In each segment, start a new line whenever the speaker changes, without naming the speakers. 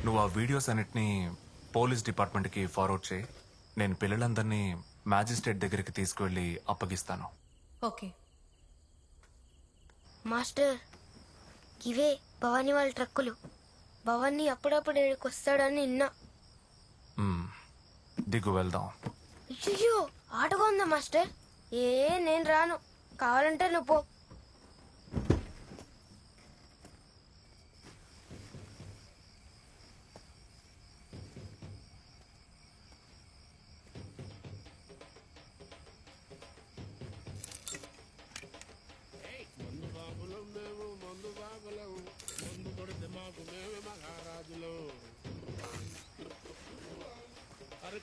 నువ్వు ఆ వీడియోస్ అన్నిటినీ పోలీస్ డిపార్ట్మెంట్కి ఫార్వర్డ్ చేయి. నేను పిల్లలందరినీ మ్యాజిస్ట్రేట్ దగ్గరికి తీసుకువెళ్ళి అప్పగిస్తాను.
ఓకే.
మాస్టర్, ఇవే భవానీ వాళ్ళ ట్రక్కులు. భవానీ అప్పుడప్పుడు ఇక్కడికి వస్తాడని నిన్నా.
దిగు వెళ్దాం.
అయ్యో, ఆటగా ఉందా మాస్టర్? నేను రాను, కావాలంటే నువ్వు పో.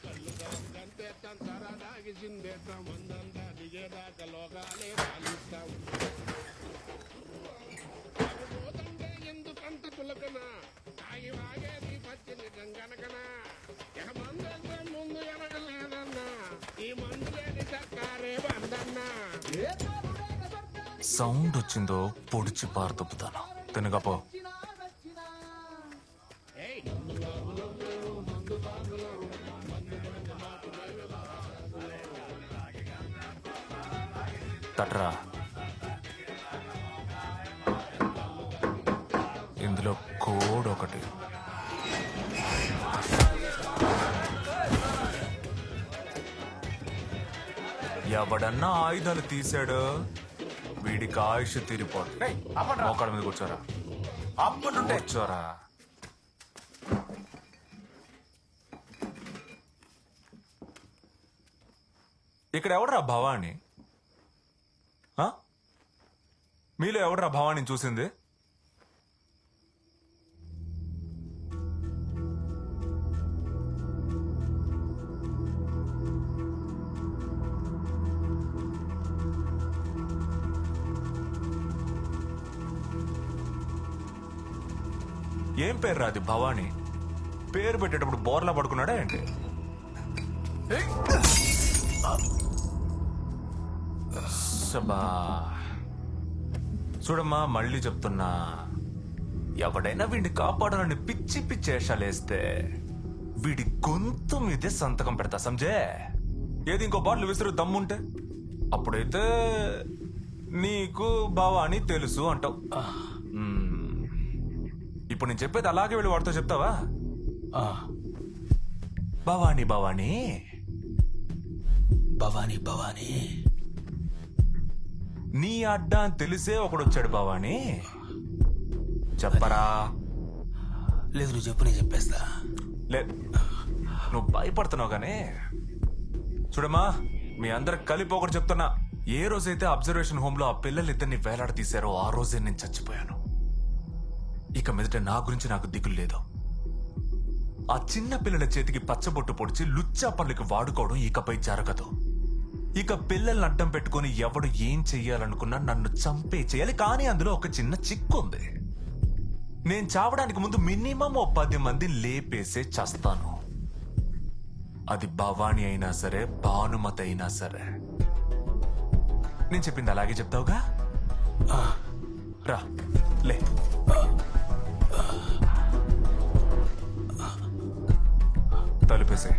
కళ్ళు గంతేస్తాం సరదాగి చిందేస్తాం మందంతా దిగేదాకా లోకాలే పాలిస్తాం. పోతంటే ఎందుకంత తులకన తాగి వాగేది పచ్చిని గంగనకన ఇక మందంతా ముందు ఎనగలేదన్నా ఈ మందు లేని సర్కారే బందన్నా.
సౌండ్ వచ్చిందో పొడిచి పారదొప్పుతాను. తినగపో. తట్రా. ఇందులో కోడ్ ఒకటి. ఎవడన్నా ఆయుధాలు తీసాడు వీడికి ఆయుష్ తీరిపోదు. మోకాళ్ళ మీద కూర్చోరా. కూర్చోరా. ఇక్కడ ఎవడరా భవాని? మీలో ఎవడరా భవాని చూసింది? ఏం పేరు రాది భవాని? పేరు పెట్టేటప్పుడు బోర్లా పడుకున్నాడా ఏంటి? శబా. చూడమ్మా, మళ్ళీ చెప్తున్నా, ఎవడైనా వీడిని కాపాడాలని పిచ్చి పిచ్చి వేషాలేస్తే వీడి గొంతు మీదే సంతకం పెడతా, సంజే. ఏది ఇంకో బాటిల్ విసురు దమ్ముంటే అప్పుడైతే నీకు భవాని తెలుసు అంటావు. ఇప్పుడు నేను చెప్పేది అలాగే వెళ్ళి వాడితో చెప్తావా? భవాని భవాని
భవానీ భవానీ
నీ అడ్డా అని తెలిసే ఒకడొచ్చాడు భవాని. చెప్పరా.
లేదు, నువ్వు చెప్పు, నేను చెప్పేస్తా.
నువ్వు భయపడుతున్నావు కానీ చూడమ్మా, మీ అందరికి కలిపి ఒకటి చెప్తున్నా. ఏ రోజైతే అబ్జర్వేషన్ హోమ్ లో ఆ పిల్లలిద్దరిని వేలాడ తీశారో ఆ రోజే నేను చచ్చిపోయాను. ఇక మీదట నా గురించి నాకు దిగులు లేదు. ఆ చిన్న పిల్లల చేతికి పచ్చబొట్టు పొడిచి లుచ్చా పనులకి వాడుకోవడం ఇకపై జరగదు. ఇక పిల్లల్ని అడ్డం పెట్టుకుని ఎవడు ఏం చెయ్యాలనుకున్నా నన్ను చంపే చేయాలి. కానీ అందులో ఒక చిన్న చిక్కు ఉంది. నేను చావడానికి ముందు మినిమం 10 మంది లేపేసే చస్తాను. అది భవాని అయినా సరే, భానుమతి అయినా సరే. నేను చెప్పింది అలాగే చెప్తావుగా? రా, లే. తలుపేసే.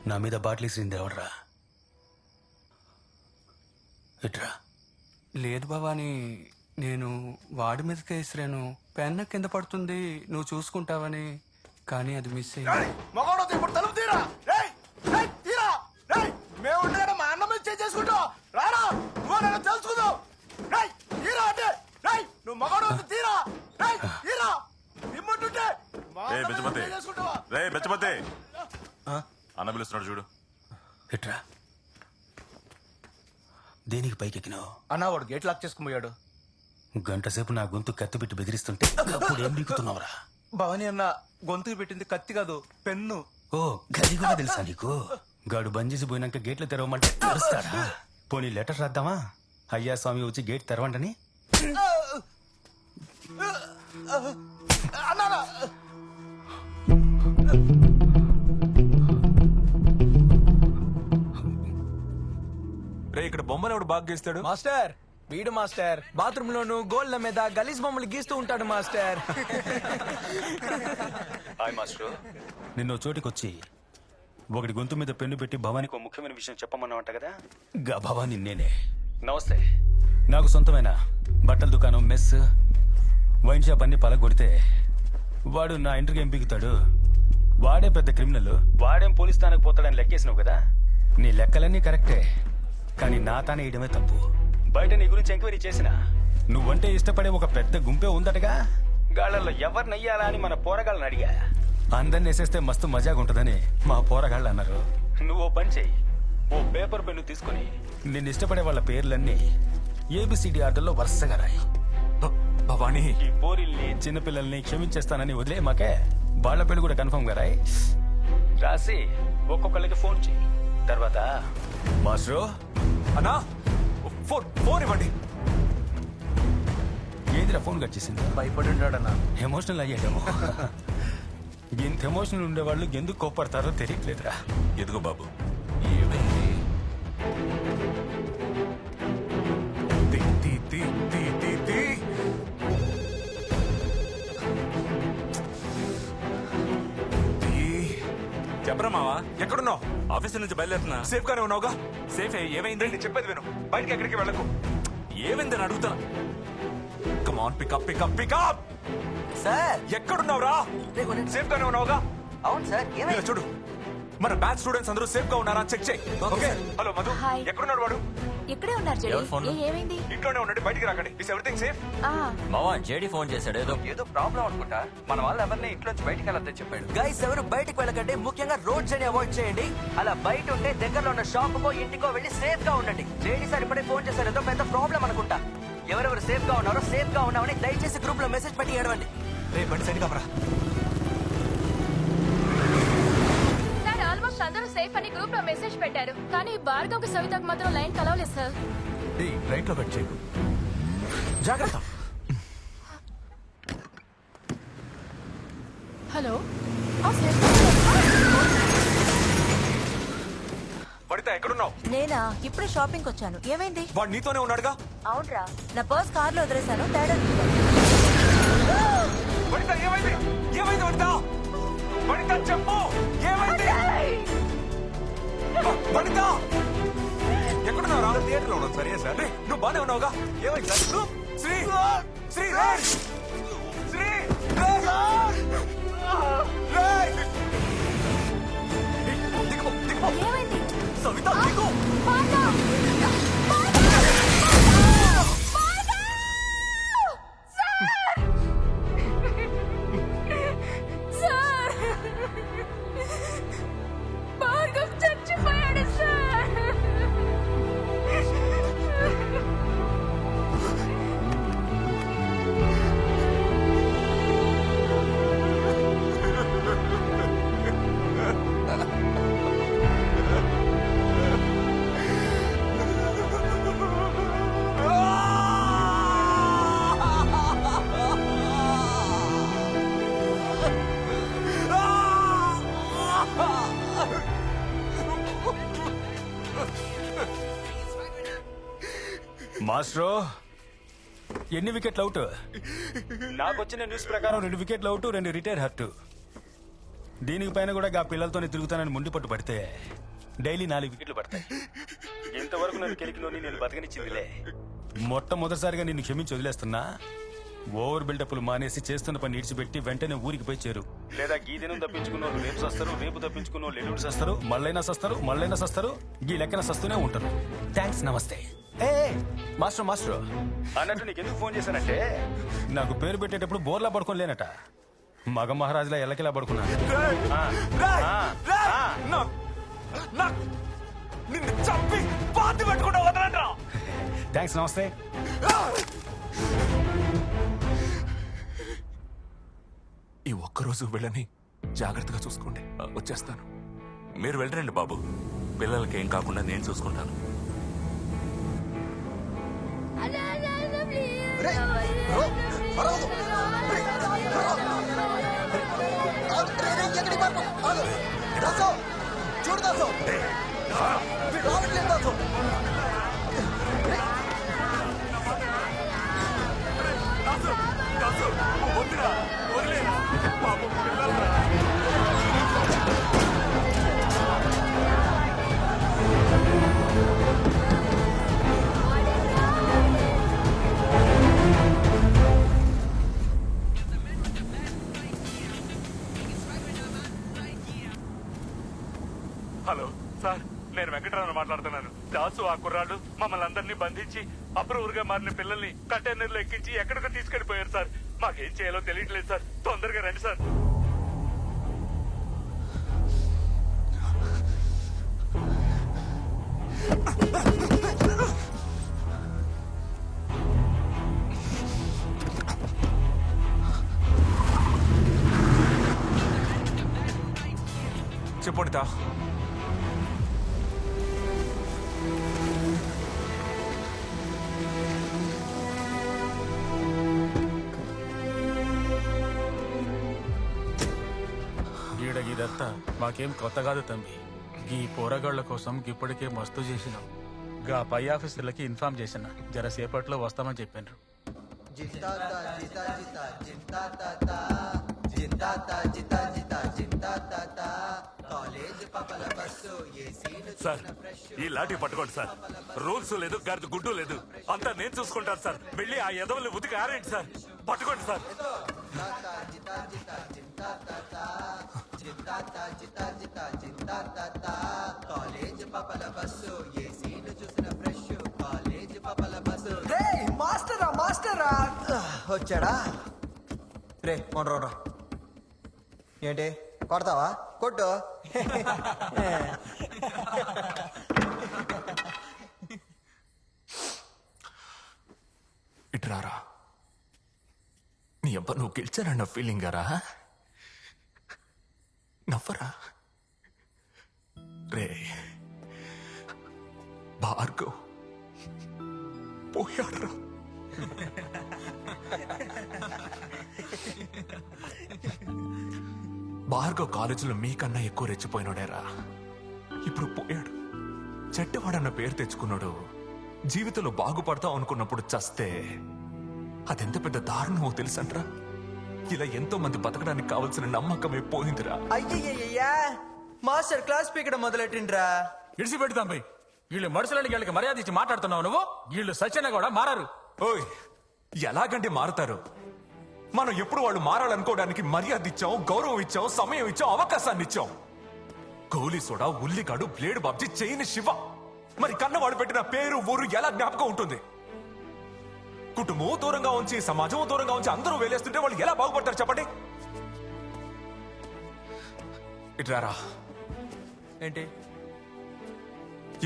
నా మీద బాటిల్ ఇసింది ఎవడరా? ఇట్రా.
లేదు భవాని, నేను వాడి మీదకే ఇసిరాను. పెన్న కింద పడుతుంది, నువ్వు చూసుకుంటావని. కానీ అది మిస్ అయ్యింది.
అన్న పిలుస్తున్నాడు చూడు.
ఇట్రా. దేనికి పైకెక్కినావు?
అన్నా, వాడు గేట్ లాక్ చేసుకుని పోయాడు.
గంట సేపు నా గొంతు కత్తి పెట్టి బెదిరిస్తుంటే అప్పుడు ఏం బీకుతున్నావురా?
భవానీ అన్న గొంతుకు పెట్టింది కత్తి కాదు, పెన్ను.
ఓ, గది కూడా తెలుసా నీకు? గాడు బంద్ చేసి పోయినాక గేట్లు తెరవమంటే తెరుస్తాడా? పోనీ లెటర్ రాద్దామా? అయ్యా స్వామి వచ్చి గేట్ తెరవంటని.
రే ఇక్కడ బొమ్మలు ఎవడు బాగా గీస్తాడు?
మాస్టర్ వీడు మాస్టర్ బాత్రూమ్ లోను గోల్డ్ల మీద గలీజ్ బొమ్మలు గీస్తూ ఉంటాడు మాస్టర్.
హాయ్ మాస్టర్, నిన్న చోటికొచ్చి ఒకటి గొంతు మీద పెన్ను పెట్టి భవానికి ఒక ముఖ్యమైన విషయం చెప్పమన్నావంట కదా, గా భవాని నేనే. నమస్తే. నాకు సొంతమైన బట్టల దుకాణం, మెస్, వైన్ షాప్ అన్ని పలగొడితే వాడు నా ఇంటికి ఏం పీకుతాడు? వాడే పెద్ద క్రిమినల్, వాడేం పోలీస్ స్థానానికి పోతాడని లెక్కేసినావు కదా. నీ లెక్కలన్నీ కరెక్టే, కానీ నా తానే వేయడమే తప్పు. బయట నీ గురించి ఎంక్వైరీ చేసిన నువ్వంటే ఇష్టపడే ఒక పెద్ద గుంపే ఉందటగా. గాళ్ళల్లో ఎవరినయ్యాలా అని మన పోరగాళ్ళని అడిగా. అందరిని వేసేస్తే మస్తు మజాగా ఉంటుందని మా పోరగాళ్ళు అన్నారు. నువ్వు ఓ పని చెయ్యి, ఓ పేపర్ పెన్ను తీసుకుని నిన్ను ఇష్టపడే వాళ్ళ పేర్లన్నీ ఏబిసిడి ఆర్డర్లో వరుసగా రాయి.
భవానీ,
ఈ పోరిల్ని చిన్నపిల్లల్ని క్షమించేస్తానని వదిలే మాకే. వాళ్ళ పేరు కూడా కన్ఫర్మ్ గా రాయి. రాసి ఒక్కొక్కళ్ళకి ఫోన్ చెయ్యి. తర్వాత మాస్టరు
అన్నా ఫోన్ ఇవ్వండి.
ఏదిరా ఫోన్ కట్ చేసింది?
భయపడి ఉంటాడన్నా.
ఎమోషనల్ అయ్యాడేమో. ఇంత ఎమోషనల్ ఉండేవాళ్ళు ఎందుకు కోపడతారో తెలియట్లేదురా.
ఎదుగు బాబు, ఏమైంది? తీ, తీ, తీ, తీ, తీ, తీ. తీ.
చెప్పరా మావా,
ఎక్కడున్నావు?
ఆఫీస్ నుంచి బయలుదేరుతున్నా.
సేఫ్ గానే ఉన్నావుగా?
సేఫ్ ఏమైంది?
నేను చెప్పేది విను, బయటికి ఎక్కడికి వెళ్ళకు.
ఏమైందని అడుగుతున్నా.
Come on pickup pickup pickup.
Sir
ఎక్కడున్నావురా? సేఫ్ గానే ఉన్నావుగా?
అవును సార్
ఇలా చూడు, మన బ్యాచ్ స్టూడెంట్స్ అందరూ సేఫ్ గా ఉన్నారా చెక్ చేయి. ఓకే. Hello Madhu,
hi.
ఎక్కడున్నాడు వాడు?
ఇక్కడే ఉన్నారు జెడీ. ఏమైంది?
ఇంట్లోనే ఉండండి, బయటికి రాకండి. Is everything safe?
మావా జేడీ ఫోన్ చేశాడు,
ఏదో ప్రాబ్లం అనుకుంటా. మన వాళ్ళు ఎవరిని ఇంట్లోంచి బయటికి వెళ్ళొద్దని చెప్పాడు. గైస్ ఎవరు బయటికి వెళ్ళకండి, ముఖ్యంగా రోడ్ జర్నీ అవాయిడ్ చేయండి. అలా బయట ఉంటే దగ్గరలో ఉన్న షాప్ కో ఇంటికో వెళ్ళి సేఫ్ గా ఉండండి. జేడీ సార్ ఇప్పుడే ఫోన్ చేశారు, ఏదో పెద్ద ప్రాబ్లం అనుకుంటా. ఎవరెవరు సేఫ్ గా ఉన్నారో సేఫ్ గా ఉన్నామని దయచేసి గ్రూప్ లో మెసేజ్ పెట్టి ఏడవండి.
రే బండి సైడ్ కాపరా.
సార్ ఆల్మోస్ట్ అందరూ సేఫ్ అని గ్రూప్ లో మెసేజ్ పెట్టారు, కానీ భార్గవ్ సవితకు మాత్రం లైన్ కలవలేదు సార్.
రైట్ లో కట్ చేయకు, జాగ్రత్త.
హలో
వనిత ఎక్కడున్నావు?
నేనా ఇప్పుడే షాపింగ్ వచ్చాను. ఏమైంది?
వాడు నీతోనే ఉన్నాడుగా?
అవునరా, నా పర్స్ కార్లో వదిలేశాను. తేడా
వనిత ఏమైంది? ఏమైంది వనిత? వనిత చెప్పు, ఏమైంది? వనిత ఎక్కడున్నావురా? థియేటర్ లో ఉన్నావు. సరే సార్, నువ్వు బానే ఉన్నావుగా? ఏమైంది సార్? శ్రీ శ్రీ రేయ్! శ్రీ రేయ్! రేయ్! దిగు దిగు.
ఏమైంది?
సవిత దిగు.
సార్ భార్గవ్ చచ్చిపోయాడు సార్.
మాస్ట్రో ఎన్ని వికెట్లు అవుట్? నాకు వచ్చిన న్యూస్ ప్రకారం 2 వికెట్లు అవుట్, 2 రిటైర్ హర్ట్. దీనికి పైన కూడా ఆ పిల్లలతోనే తిరుగుతానని ముండిపట్టు పడితే డైలీ 4 వికెట్లు పడతాయి. ఇంతవరకు నన్ను కెలికిలోని నేను బతకనిచ్చిందిలే. మొట్టమొదటిసారిగా నిన్ను క్షమించి వదిలేస్తున్నా. ఓవర్ బిల్డప్లు మానేసి చేస్తున్న పని ఇడిచిపెట్టి వెంటనే ఊరికి పోయి చేరు. లేదా గీ దినం తప్పించుకున్నోళ్ళు రేపు సస్తారు, రేపు తప్పించుకున్నోళ్ళు ఎల్లుండి సస్తారు, మళ్ళైనా సస్తారు, మళ్ళైనా సస్తారు, గీ లెక్కన సస్తూనే ఉంటారు. థ్యాంక్స్, నమస్తే. ఏ మాస్టర్ మాస్టర్ అన్నట్టు నీకు ఎందుకు ఫోన్ చేశానంటే, నాకు పేరు పెట్టేటప్పుడు బోర్లా పడుకొని లేనట, మగ మహారాజులా ఎల్లకిలా పడుకున్నాను.
నిన్ను చంపి పాతి పెట్టుకుంటా వదలంట్రా.
థ్యాంక్స్, నమస్తే.
ఈ ఒక్కరోజు వెళ్ళని జాగ్రత్తగా చూసుకోండి. వచ్చేస్తాను.
మీరు వెళ్ళరండి బాబు, పిల్లలకి ఏం కాకుండా నేను చూసుకుంటాను.
ప్లీజ్
చూడు దాసు వీడు రావట్లేదు దాసు.
హలో సార్, నేను వెంకటరావు మాట్లాడుతున్నాను. దాసు ఆ కుర్రాడు మమ్మల్ని అందరినీ బంధించి అప్రూవర్గా మారిన పిల్లల్ని కంటైనర్లో ఎక్కించి ఎక్కడికో తీసుకెళ్లిపోయారు సార్. మాకేం చేయాలో తెలియట్లేదు సార్. తొందరగా రండి సార్.
చెప్పండి తా.
ఇదంతా మాకేం కొత్త కాదు తంబి. ఈ పోరగాళ్ల కోసం ఇప్పటికే మస్తు చేసినాం. గా పై ఆఫీసర్లకి ఇన్ఫార్మ్ చేసిన జరసేపట్లో వస్తామని చెప్పినారు.
సార్, ఈ లాఠీ పట్టుకోండి సార్. రూల్స్ లేదు, గర్దు గుడ్డు లేదు, అంతా నేను చూసుకుంటాను సార్. వెళ్ళి ఆ ఎదవల్ని ఉతికి ఆరేంటి సార్. పట్టుకోండి సార్.
మాస్టరా మాస్టరా వచ్చాడా? రే మొన్న ఏంటి కొడతావా? కొట్టు.
ఇట్రారా. నీ అబ్బా నువ్వు గెలిచారన్న ఫీలింగ్ గారా? నవ్వరా రే. భార్గవ్ పోయాడరా. భార్గవ్ కాలేజీలో మీకన్నా ఎక్కువ రెచ్చిపోయినాడేరా. ఇప్పుడు పోయాడు. చెడ్డవాడన్న పేరు తెచ్చుకున్నాడు. జీవితంలో బాగుపడతావు అనుకున్నప్పుడు చస్తే అదెంత పెద్ద దారుణమో తెలుసంట్రా. ఇలా ఎంతో మంది బతకడానికి కావాల్సిన నమ్మకమే పోయిందిరా.
అయ్యయ్యా మాస్టర్ క్లాస్ పీకడం మొదలెట్టిండ్రా.
ఇడిసి పెడతాం పోయి. వీళ్ళు మనుషులని వీళ్ళకి మర్యాద ఇచ్చి మాట్లాడుతున్నావు నువ్వు. వీళ్ళు సత్యన కూడా మారారు.
ఓయ్, ఎలాగంటే మారుతారు? మనం ఎప్పుడు వాళ్ళు మారాలనుకోవడానికి మర్యాద ఇచ్చాం, గౌరవం ఇచ్చాం, సమయం ఇచ్చాం, అవకాశాన్ని ఇచ్చాం. గోలీ సోడా, ఉల్లిగాడు, బ్లేడ్ బాబ్జీ, చైన్ శివ. మరి కన్నవాడు పెట్టిన పేరు ఊరు ఎలా జ్ఞాపకం ఉంటుంది? కుటుంబం దూరంగా ఉంచి, సమాజం దూరంగా ఉంచి అందరూ వేలేస్తుంటే వాళ్ళు ఎలా బాగుపడతారు చెప్పండి? ఇట్రారా.
ఏంటి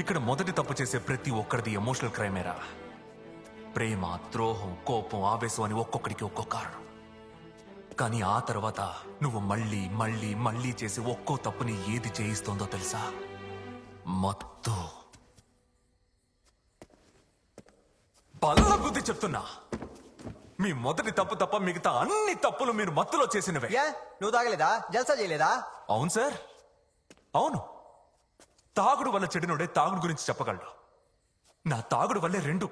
ఇక్కడ మొదటి తప్పు చేసే ప్రతి ఒక్కరిది ఎమోషనల్ క్రైమేరా. ప్రేమ, ద్రోహం, కోపం, ఆవేశం అని ఒక్కొక్కడికి ఒక్కో కారణం. కానీ ఆ తర్వాత నువ్వు మళ్ళీ మళ్ళీ మళ్ళీ చేసి ఒక్కో తప్పుని ఏది చేయిస్తోందో తెలుసా? మత్తు. బల్ల బుద్ధి చెప్తున్నా. మీ మొదటి తప్పు తప్ప మిగతా అన్ని తప్పులు మీరు మత్తులో చేసినవే.
నువ్వు తాగలేదా? జల్సా చేయలేదా?
అవును సార్, అవును. తాగుడు వల్ల చెడినోడే తాగుడు గురించి చెప్పగలడు. నా తాగుడు వల్లే 2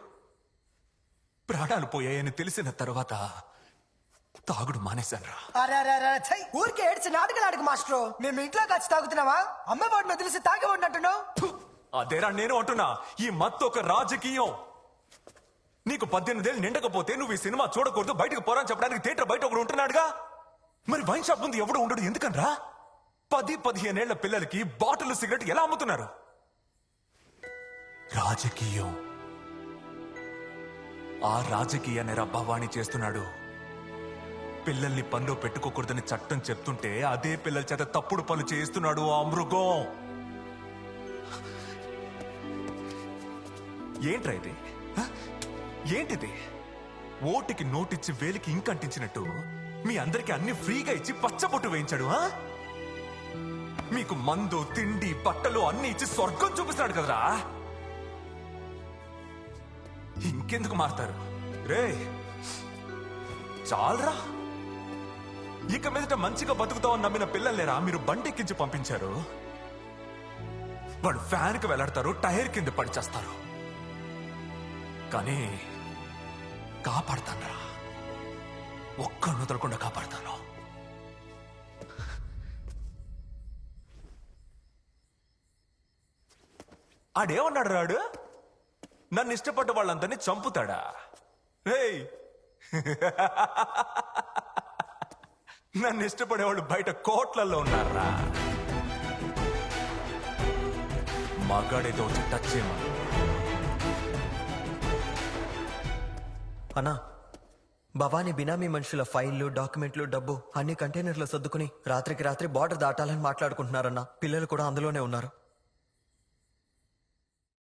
ప్రాణాలు పోయాయని తెలిసిన తర్వాత తాగుడు మానేశాన్రా.
ఊరికే ఏడ్చి నాటకాలు ఆడకు మాస్టర్. మేము ఇంట్లో వచ్చి తాగుతున్నావా? అమ్మవాడిని వదిలేసి తాగేవాడిని అంటున్నావు.
అదేరా నేను అంటున్నా. ఈ మత్తు ఒక రాజకీయం. నీకు 18 ఏళ్ళు నిండకపోతే నువ్వు ఈ సినిమా చూడకూడదు, బయటకు పోరాని చెప్పడానికి థియేటర్ బయట ఒకడు ఉంటున్నాడుగా. మరి వైన్ షాప్ ముందు ఎవడు ఉండడు ఎందుకనరా? 10-15 ఏళ్ల పిల్లలకి బాటిల్ సిగరెట్ ఎలా అమ్ముతున్నారు? రాజకీయం. ఆ రాజకీయాన్ని భవానీ చేస్తున్నాడు. పిల్లల్ని పనిలో పెట్టుకోకూడదని చట్టం చెప్తుంటే అదే పిల్లల చేత తప్పుడు పనులు చేస్తున్నాడు ఆ మృగం. ఏంట్రా ఇది? ఏంటిది? ఓటుకి నోటిచ్చి వేలికి ఇంకంటించినట్టు మీ అందరికి అన్ని ఫ్రీగా ఇచ్చి పచ్చబొట్టు వేయించాడు. మీకు మందు, తిండి, బట్టలు అన్ని ఇచ్చి స్వర్గం చూపిస్తున్నాడు కదరా. ఇంకెందుకు మారుతారు రే? చాలరా. ఇక మీదట మంచిగా బతుకుతామని నమ్మిన పిల్లలేరా మీరు బండెక్కించి పంపించారు. వాళ్ళు ఫ్యాన్ కి వెళ్లాడతారు, టైర్ కింద పడిచేస్తారు. కానీ కాపాడతానరా, ఒక్కరిని వదలకుండా కాపాడతాను. ఆడేమన్నాడు రాడు? నన్ను ఇష్టపడ్డ వాళ్ళందరినీ చంపుతాడా? రేయ్ నన్ను ఇష్టపడేవాళ్ళు బయట కోట్లల్లో ఉన్నారా? మగాడైతే వచ్చి టచ్ చేయమని.
అన్నా, భవానీ బినామీ మనుషుల ఫైళ్లు, డాక్యుమెంట్లు, డబ్బు అన్ని కంటైనర్లో సర్దుకుని రాత్రికి రాత్రి బార్డర్ దాటాలని మాట్లాడుకుంటున్నారన్నా. పిల్లలు కూడా అందులోనే ఉన్నారు.